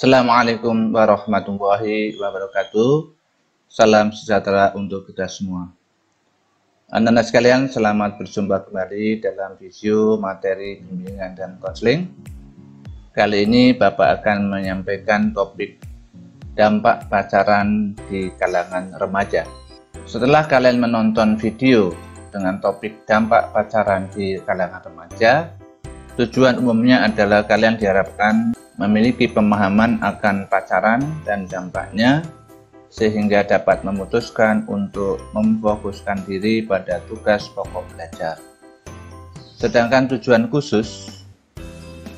Assalamualaikum warahmatullahi wabarakatuh. Salam sejahtera untuk kita semua. Anak-anak sekalian, selamat berjumpa kembali dalam video materi bimbingan dan konseling. Kali ini Bapak akan menyampaikan topik dampak pacaran di kalangan remaja. Setelah kalian menonton video dengan topik dampak pacaran di kalangan remaja, tujuan umumnya adalah kalian diharapkan memiliki pemahaman akan pacaran dan dampaknya, sehingga dapat memutuskan untuk memfokuskan diri pada tugas pokok belajar. Sedangkan tujuan khusus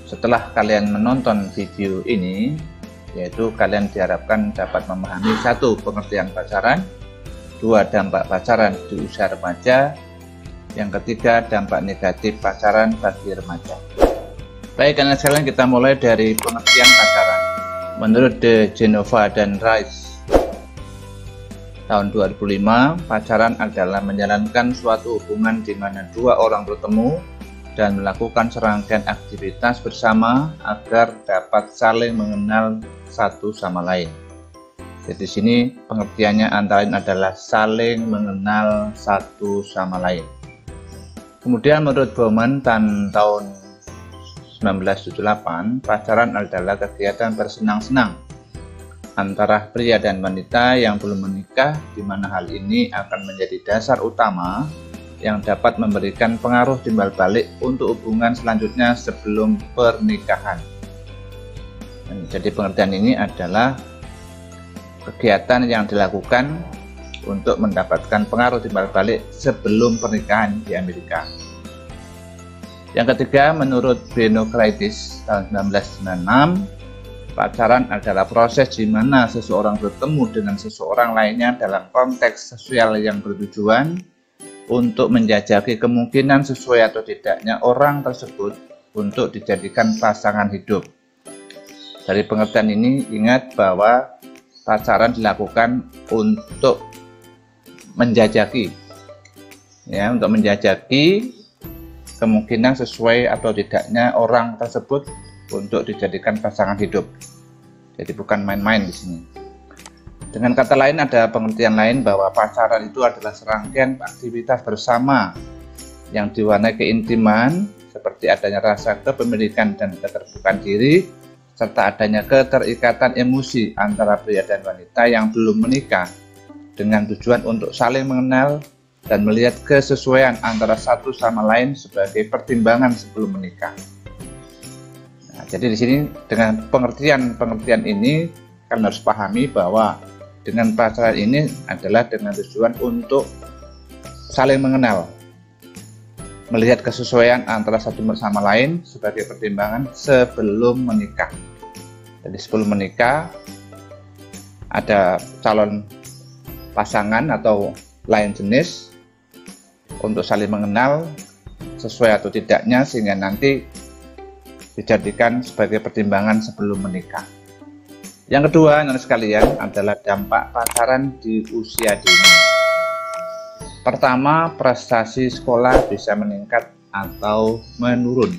setelah kalian menonton video ini, yaitu kalian diharapkan dapat memahami 1. Pengertian pacaran, 2. Dampak pacaran di usia remaja, yang ketiga dampak negatif pacaran bagi remaja. Baik, anak sekalian, kita mulai dari pengertian pacaran. Menurut De Genova dan Rice tahun 2005, pacaran adalah menjalankan suatu hubungan di mana dua orang bertemu dan melakukan serangkaian aktivitas bersama agar dapat saling mengenal satu sama lain. Jadi di sini pengertiannya antara lain adalah saling mengenal satu sama lain. Kemudian menurut Bauman tahun 1978, pacaran adalah kegiatan bersenang-senang antara pria dan wanita yang belum menikah, di mana hal ini akan menjadi dasar utama yang dapat memberikan pengaruh timbal balik untuk hubungan selanjutnya sebelum pernikahan. Jadi pengertian ini adalah kegiatan yang dilakukan untuk mendapatkan pengaruh timbal balik sebelum pernikahan di Amerika. Yang ketiga, menurut Benocrates tahun 1996, pacaran adalah proses di mana seseorang bertemu dengan seseorang lainnya dalam konteks sosial yang bertujuan untuk menjajaki kemungkinan sesuai atau tidaknya orang tersebut untuk dijadikan pasangan hidup. Dari pengertian ini, ingat bahwa pacaran dilakukan untuk menjajaki, untuk menjajaki kemungkinan sesuai atau tidaknya orang tersebut untuk dijadikan pasangan hidup. Jadi bukan main-main di sini. Dengan kata lain, ada pengertian lain bahwa pacaran itu adalah serangkaian aktivitas bersama yang diwarnai keintiman, seperti adanya rasa kepemilikan dan keterbukaan diri, serta adanya keterikatan emosi antara pria dan wanita yang belum menikah, dengan tujuan untuk saling mengenal dan melihat kesesuaian antara satu sama lain sebagai pertimbangan sebelum menikah. Nah, jadi di sini dengan pengertian ini kalian harus pahami bahwa dengan pacaran ini adalah dengan tujuan untuk saling mengenal, melihat kesesuaian antara satu sama lain sebagai pertimbangan sebelum menikah. Jadi sebelum menikah ada calon pasangan atau lain jenis untuk saling mengenal sesuai atau tidaknya, sehingga nanti dijadikan sebagai pertimbangan sebelum menikah. Yang kedua, anak sekalian, adalah dampak pacaran di usia dini. Pertama, prestasi sekolah bisa meningkat atau menurun.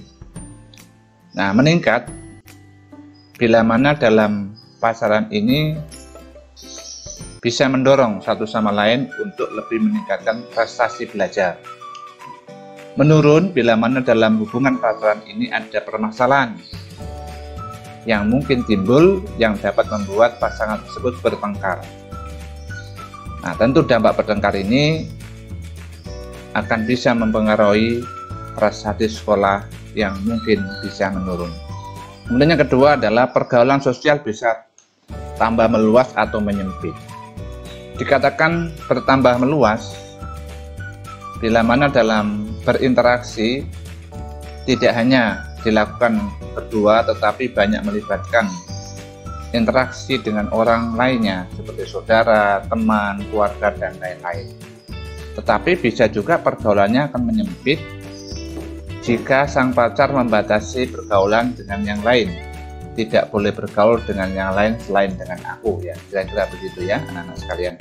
Nah, meningkat bila mana dalam pacaran ini bisa mendorong satu sama lain untuk lebih meningkatkan prestasi belajar. Menurun bila mana dalam hubungan pacaran ini ada permasalahan yang mungkin timbul yang dapat membuat pasangan tersebut bertengkar. Nah, tentu dampak bertengkar ini akan bisa mempengaruhi prestasi sekolah yang mungkin bisa menurun. Kemudian yang kedua adalah pergaulan sosial bisa tambah meluas atau menyempit. Dikatakan bertambah meluas bila mana dalam berinteraksi tidak hanya dilakukan berdua, tetapi banyak melibatkan interaksi dengan orang lainnya seperti saudara, teman, keluarga, dan lain-lain. Tetapi bisa juga pergaulannya akan menyempit jika sang pacar membatasi pergaulan dengan yang lain. Tidak boleh bergaul dengan yang lain selain dengan aku, ya, kira-kira begitu ya anak-anak sekalian.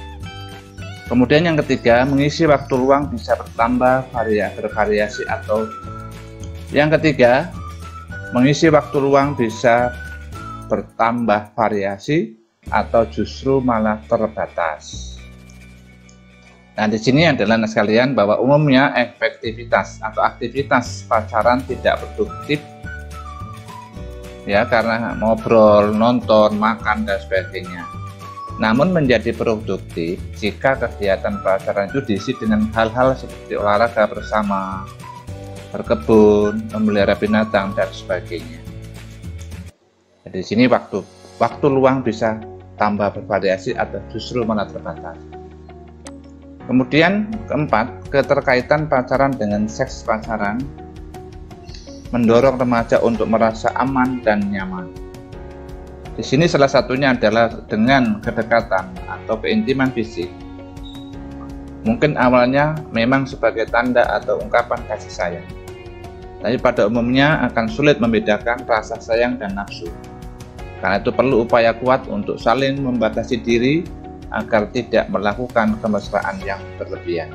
Kemudian yang ketiga, mengisi waktu luang bisa bertambah bervariasi atau yang ketiga, mengisi waktu luang bisa bertambah variasi atau justru malah terbatas. Nah, di sini adalah sekalian bahwa umumnya efektivitas atau aktivitas pacaran tidak produktif ya, karena ngobrol, nonton, makan dan sebagainya. Namun menjadi produktif jika kegiatan pacaran itu diisi dengan hal-hal seperti olahraga bersama, berkebun, memelihara binatang dan sebagainya. Jadi di sini waktu luang bisa tambah bervariasi atau justru malah terbatas. Kemudian keempat, keterkaitan pacaran dengan seks pacaran mendorong remaja untuk merasa aman dan nyaman. Di sini salah satunya adalah dengan kedekatan atau keintiman fisik. Mungkin awalnya memang sebagai tanda atau ungkapan kasih sayang, tapi pada umumnya akan sulit membedakan rasa sayang dan nafsu. Karena itu perlu upaya kuat untuk saling membatasi diri agar tidak melakukan kemesraan yang berlebihan.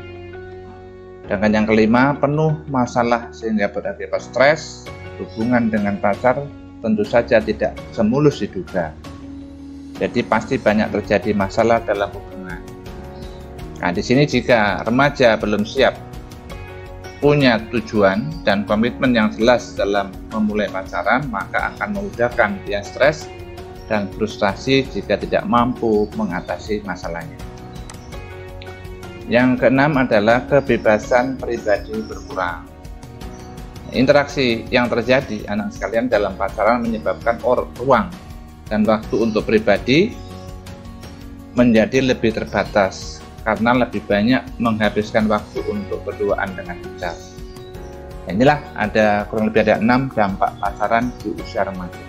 Sedangkan yang kelima, penuh masalah sehingga berakibat stres. Hubungan dengan pacar tentu saja tidak semulus diduga. Jadi pasti banyak terjadi masalah dalam hubungan. Nah, di sini jika remaja belum siap punya tujuan dan komitmen yang jelas dalam memulai pacaran, maka akan memudahkan dia stres dan frustasi jika tidak mampu mengatasi masalahnya. Yang keenam adalah kebebasan pribadi berkurang. Interaksi yang terjadi anak sekalian dalam pacaran menyebabkan ruang dan waktu untuk pribadi menjadi lebih terbatas karena lebih banyak menghabiskan waktu untuk berduaan dengan pacar. Inilah kurang lebih ada 6 dampak pacaran di usia remaja.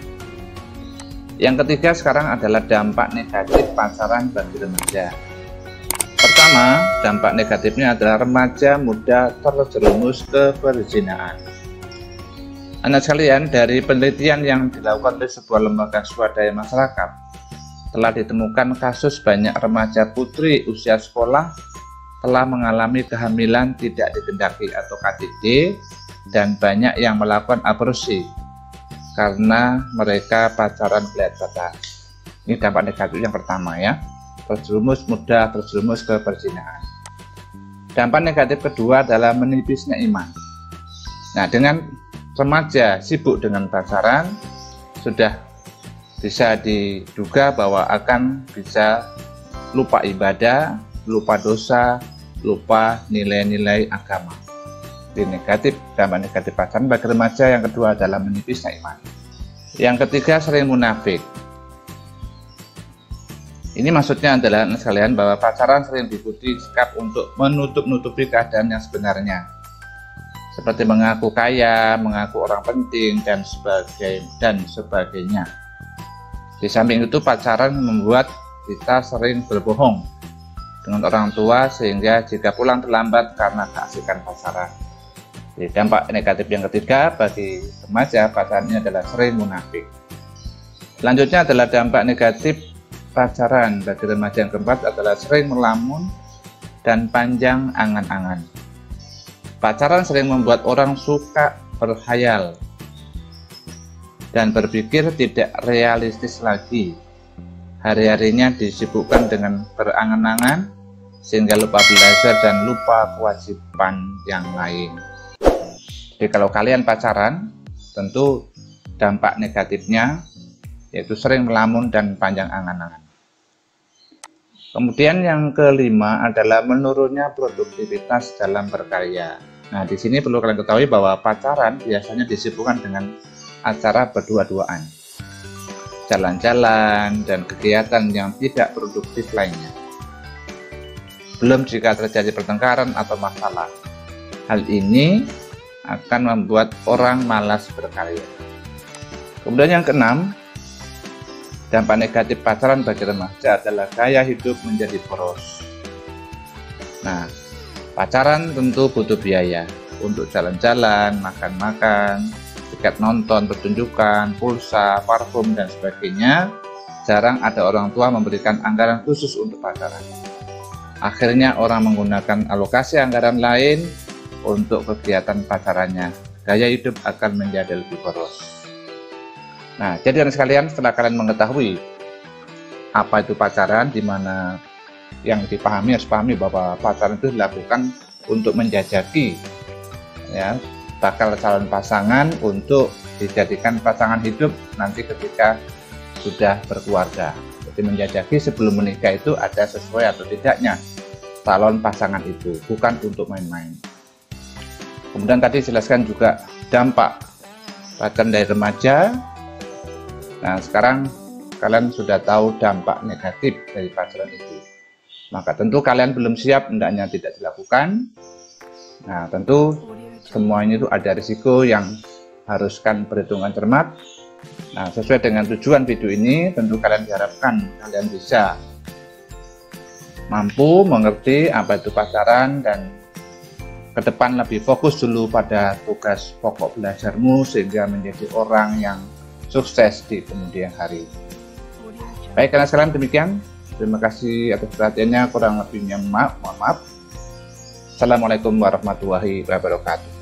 Yang ketiga sekarang adalah dampak negatif pacaran bagi remaja. Pertama, dampak negatifnya adalah remaja muda terjerumus ke perzinahan. Anak sekalian, dari penelitian yang dilakukan oleh sebuah lembaga swadaya masyarakat, telah ditemukan kasus banyak remaja putri usia sekolah telah mengalami kehamilan tidak dikehendaki atau KTD, dan banyak yang melakukan aborsi karena mereka pacaran kelihatan. Ini dampak negatif yang pertama ya, terjerumus ke perzinahan. Dampak negatif kedua adalah menipisnya iman. Nah, dengan remaja sibuk dengan pacaran, sudah bisa diduga bahwa akan bisa lupa ibadah, lupa dosa, lupa nilai-nilai agama. Di dampak negatif pacaran bagi remaja yang kedua adalah menipisnya iman. Yang ketiga, sering munafik. Ini maksudnya adalah sekalian bahwa pacaran sering diikuti sikap untuk menutup-nutupi keadaan yang sebenarnya, seperti mengaku kaya, mengaku orang penting dan sebagainya. Di samping itu, pacaran membuat kita sering berbohong dengan orang tua sehingga jika pulang terlambat karena keasikan pacaran. Jadi dampak negatif yang ketiga bagi remaja pacaran ini adalah sering munafik. Selanjutnya adalah dampak negatif pacaran bagi remaja yang keempat adalah sering melamun dan panjang angan-angan. Pacaran sering membuat orang suka berkhayal dan berpikir tidak realistis lagi. Hari-harinya disibukkan dengan berangan-angan sehingga lupa belajar dan lupa kewajiban yang lain. Jadi kalau kalian pacaran, tentu dampak negatifnya yaitu sering melamun dan panjang angan-angan. Kemudian yang kelima adalah menurunnya produktivitas dalam berkarya. Nah, di sini perlu kalian ketahui bahwa pacaran biasanya disibukkan dengan acara berdua-duaan, jalan-jalan, dan kegiatan yang tidak produktif lainnya. Belum jika terjadi pertengkaran atau masalah. Hal ini akan membuat orang malas berkarya. Kemudian yang keenam, dampak negatif pacaran bagi remaja adalah gaya hidup menjadi boros. Nah, pacaran tentu butuh biaya untuk jalan-jalan, makan-makan, tiket nonton, pertunjukan, pulsa, parfum, dan sebagainya. Jarang ada orang tua memberikan anggaran khusus untuk pacaran. Akhirnya orang menggunakan alokasi anggaran lain untuk kegiatan pacarannya. Gaya hidup akan menjadi lebih boros. Nah, jadi anak sekalian, setelah kalian mengetahui apa itu pacaran, di mana yang dipahami harus pahami bahwa pacaran itu dilakukan untuk menjajaki ya bakal calon pasangan untuk dijadikan pasangan hidup nanti ketika sudah berkeluarga. Jadi menjajaki sebelum menikah itu ada sesuai atau tidaknya calon pasangan itu, bukan untuk main-main. Kemudian tadi jelaskan juga dampak pacaran dari remaja. Nah, sekarang kalian sudah tahu dampak negatif dari pacaran itu. Maka tentu kalian belum siap, hendaknya tidak dilakukan. Nah, tentu semuanya itu ada risiko yang haruskan perhitungan cermat. Nah, sesuai dengan tujuan video ini, tentu kalian diharapkan kalian bisa mampu mengerti apa itu pacaran dan ke depan lebih fokus dulu pada tugas pokok belajarmu sehingga menjadi orang yang sukses di kemudian hari. Baik, karena sekalian demikian. Terima kasih atas perhatiannya. Kurang lebihnya mohon maaf. Assalamualaikum warahmatullahi wabarakatuh.